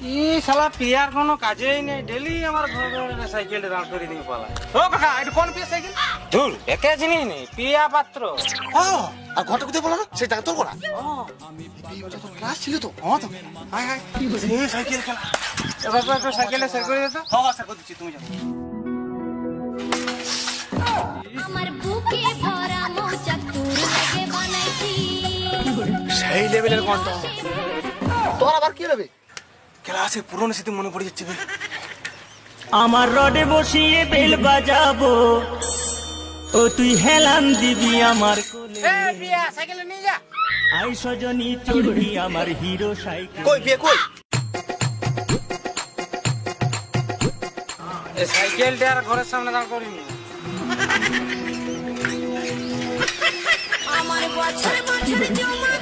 ই শালা পিয়ার কোনো কাজেই নেই, ডেলি আমার ঘরে সাইকেল দাঁড় করে দিয়ে পালা। ও কাকা এটা কোন পিয়া সাইকেল? ধুর, একে চিনি নেই, পিয়া পাত্র। ও আর ঘরটা কোথায় বলো না, সেটা তোর করা। তো ক্লাস ছিল তো। হ্যাঁ তো হাই হাই এই সাইকেল খেলা। এবার একটু সাইকেলে সেট করে দিত। হ্যাঁ স্যার করে দিচ্ছি, তুমি যাও। আমার বুকে ভরা মৌচাক তোর লাগে বানাইছি। সেই লেভেলের গন্ধ। তোর আবার কি হবে? ক্লাসে পুরনো স্মৃতি মনে পড়ে যাচ্ছে। আমার রডে বসিয়ে বেল বাজাবো, ও তুই হেলান দিবি আমার কোলে। এ পিয়া সাইকেলে নিয়ে যা। আই সজনী চড়বি আমার হিরো সাইকেল। কই বিয়ে কই? এই সাইকেলটা আর ঘরের সামনে দাঁড় করিনি। আমার বছর বছর জমা